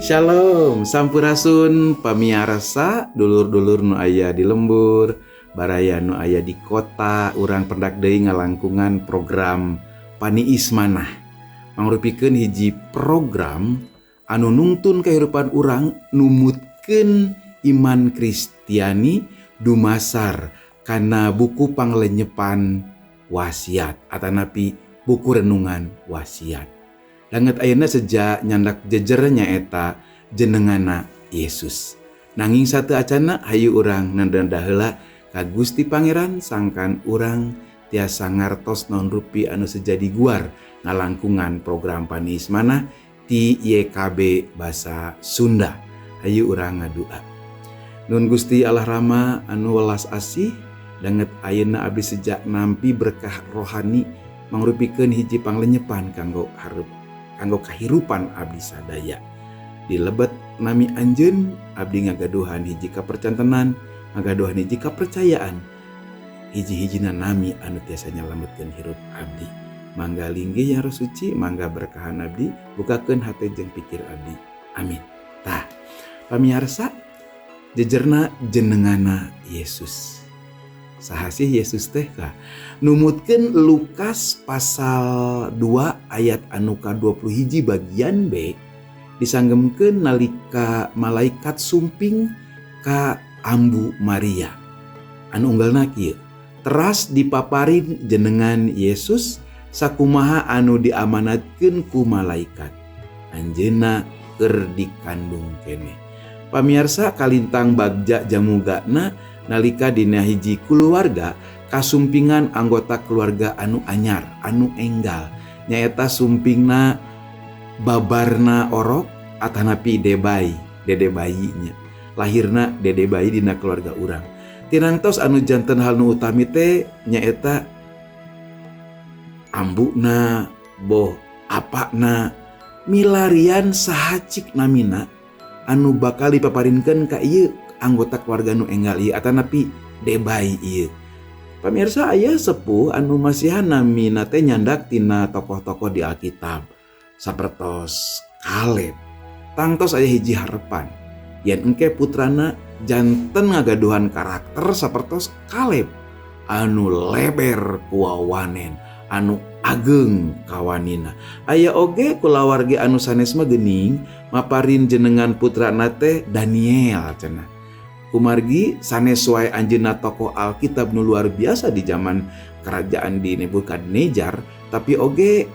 Shalom, sampurasun pamiarsa, dulur-dulur nu aya di lembur, baraya nu aya di kota, urang pendak deui ngalangkungan program Paniis Manah. Mangrupikeun hiji program anu nungtun kahirupan urang numutkeun iman Kristiani dumasar kana buku panglenyepan wasiat atanapi buku renungan wasiat. Langet ayeuna sejak nyandak jejernya eta jenengana Yesus. Nanging satu acana hayu urang nandanda heula ka Gusti Pangeran sangkan urang tiasa ngartos non rupi anu sejadi guar ngalangkungan program Paniis Manah ti YKB basa Sunda. Hayu urang ngadua. Nun Gusti Allah Rama anu welas asih langet ayeuna abdi sejak nampi berkah rohani mangrupikeun hiji panglenyepan kanggo kahirupan abdi sadaya. Di lebet nami anjeun abdi ngagaduhan hiji kapercantenan, ngagaduhan hiji kapercayaan. Hiji-hijina nami anu tiasa nyalametkeun hirup abdi. Mangga linggih yang roh suci, mangga berkahan abdi, bukakeun hate jeung pikir abdi. Amin. Tah, pamiarsa jejerna jenengana Yesus. Sahasih Yesus teh ka numutkeun Lukas pasal 2 ayat anu ka-21 bagian B disanggemkeun nalika malaikat sumping ka ambu Maria. Anu unggalna kieu, teras dipaparin jenengan Yesus sakumaha anu diamanatkeun ku malaikat. Anjeunna keur dikandung keneh. Pamiarsa kalintang bagja jamugana nalika dina hiji keluarga kasumpingan anggota keluarga anu anyar, anu enggal. Nyaeta sumpingna babarna orok atanapi dede bayinya. Lahirna dede bayi dina keluarga urang. Tinangtos anu janten hal nu utami teh nyaeta ambuna, boh apana, milarian sahacik namina anu bakal dipaparinkeun ka ieu anggota keluarga nu enggal ieu atanapi debai ieu. Pamirsa aya sepuh anu masihan namina teh nyandak tina tokoh-tokoh di Alkitab sapertos Kaleb. Tangtos aya hiji harepan yen engke putrana janten ngagaduhan karakter sapertos Kaleb anu leber kuawanen, anu ageng kawanina. Aya oge kulawargi anu sanes mah geuning maparin jenengan putrana teh Daniel cenah. Kumargi sanes wae anjeunna tokoh Alkitab nu luar biasa di zaman kerajaan di Nebukadnezar, tapi oge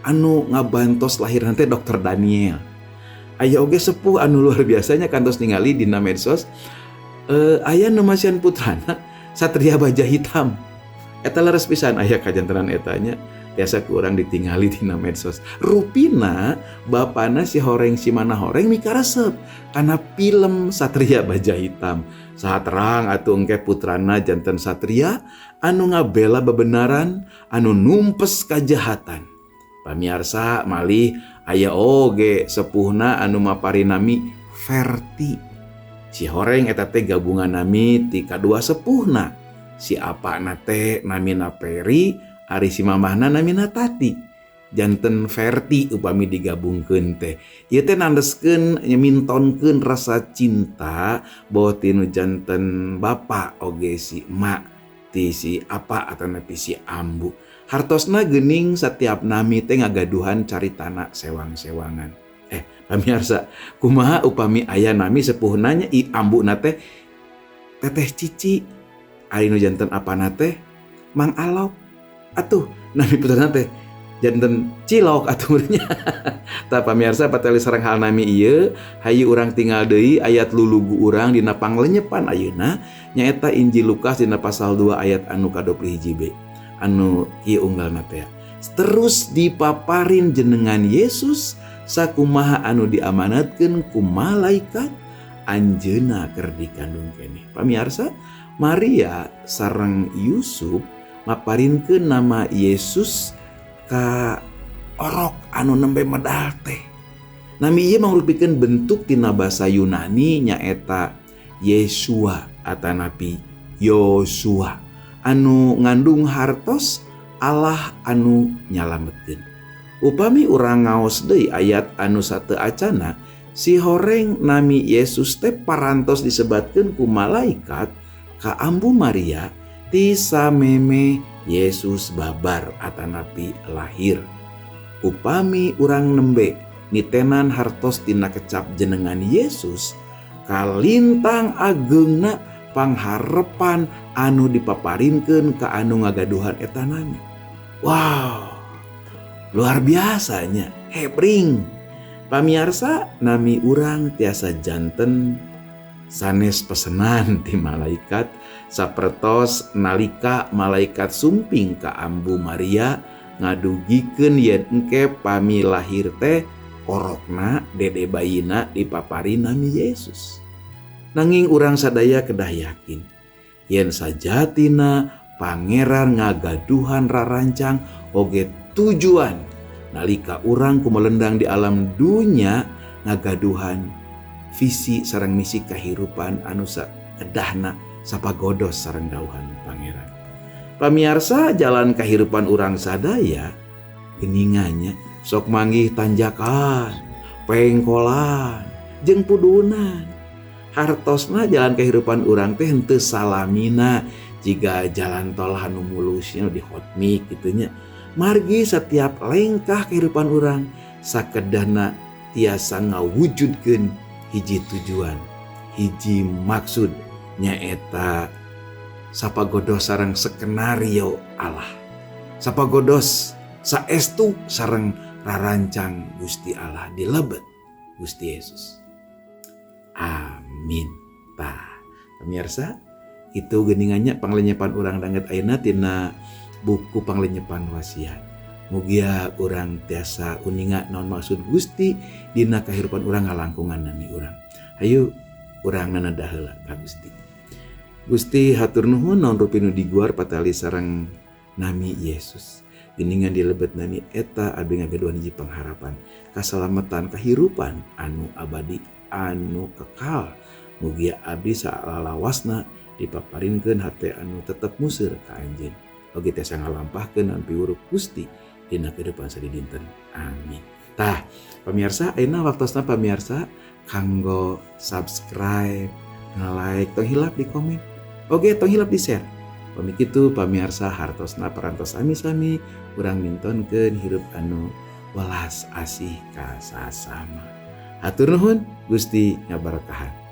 anu ngabantos lahiran teh Dr. Daniel. Aya oge sepuh anu luar biasanya kantos ningali dina medsos aya nu masihan putrana Satria Baja Hitam. Eta leres pisan aya kajantenan etanya biasa ku urang ditingali dina medsos. Rupina bapana si Horeng si Mana Horeng mikaresep kana film Satria Baja Hitam. Saha terang atuh engke putrana janten satria anu ngabela bebenaran, anu numpes kajahatan. Pamiarsa malih aya oge sepuhna anu maparin nami Verti. Si Horeng eta teh gabungan nami ti kadua sepuhna. Si apana teh namina Peri, ari si mamahna namina Tati. Janten Verti upami digabungkeun teh. Ieu teh nandeskeun nyemintonkeun rasa cinta bahwa tinu janten bapa oge si emak ti si apa atanapi si ambu. Hartosna geuning setiap nami teh ngagaduhan caritana sewang-sewangan. Pamirsa, kumaha upami aya nami sepuhnanya i ambuna teh Teteh Cici. Ari nu janten apana teh Mang Alok. Atuh nami putrana teh janten Cilok atuhnya. Tah pamirsa pateli sareng hal nami ieu hayu urang tinggal deui ayat lulugu urang dina panglenyepan ayeuna nyaeta Injil Lukas dina pasal 2 ayat anu ka-21b. Anu ieu unggalna teh. Terus dipaparin jenengan Yesus sakumaha anu diamanatkeun ku malaikat anjeunna keur dikandung keneh. Pamirsa, Maria sareng Yusuf maparinkeun nama Yesus ka orok anu nembe medal teh. Nami ieu mangrupikeun bentuk tina basa Yunani nyaeta Yesua atanapi Yosua anu ngandung hartos Allah anu nyalametkeun. Upami urang ngaos deui ayat anu sateu acana Si horeng nami Yesus teh parantos disebatkeun ku malaikat ka ambu Maria ti sameme Yesus babar atanapi lahir. Upami urang nembe nitenan hartos tina kecap jenengan Yesus, kalintang ageungna pangharepan anu dipaparinkeun ka anu ngagaduhan eta nami. Wow, luar biasanya, hebring. Pamiarsa nami urang tiasa janten sanes pesenan ti malaikat sapertos nalika malaikat sumping ka ambu Maria ngadugikeun yen engke pami lahir teh orokna dede bayina dipaparin nami Yesus. Nanging urang sadaya kedah yakin yen sajatina pangeran ngagaduhan rarancang oge tujuan nalika urang kumelendang di alam dunya ngagaduhan visi sareng misi kahirupan anu sakedahna sapagodos sareng dauhan pangeran. Pamiarsa jalan kahirupan urang sadaya geningannya sok manggih tanjakan, pengkolan, jeung pudunan. Hartosna jalan kahirupan urang teh henteu salamina jiga jalan tol anu mulusnya di hotmik gitunya. Margi setiap lengkah kehidupan urang sakedahna tiasa ngawujudkeun hiji tujuan, hiji maksud nyaeta sapagodos sareng skenario Allah. Sapagodos saestu sareng rarancang Gusti Allah dilebet Gusti Yesus. Amin. Tah, pemirsa, itu geningannya panglenyepan urang danget ayeuna tina buku panglenyepan wasiat. Mugia urang tiasa uninga naon maksud Gusti dina kahirupan urang ngalangkungan nami urang. Hayu urang nanadah heula ka Gusti. Gusti hatur nuhun naon rupi nu diguar patali sareng nami Yesus. Geningan dilebet nami eta abdi ngagaduhan hiji pangharapan kasalamatan kahirupan anu abadi anu kekal. Mugia abdi salalawasna dipaparinkeun hate anu tetep museur ka anjeun. Oge tiasa ngalampahkeun an piwurup Gusti dina kehidupan sadinten. Amin. Tah, pamirsa ayeuna waktosna pamirsa kanggo subscribe, nge-like, tong hilap di komen. Oge tong hilap di share. Pamikitu pamirsa hartosna parantos sami-sami urang mintonkeun hirup anu welas asih ka sasama. Hatur nuhun, Gusti ngabarakahan.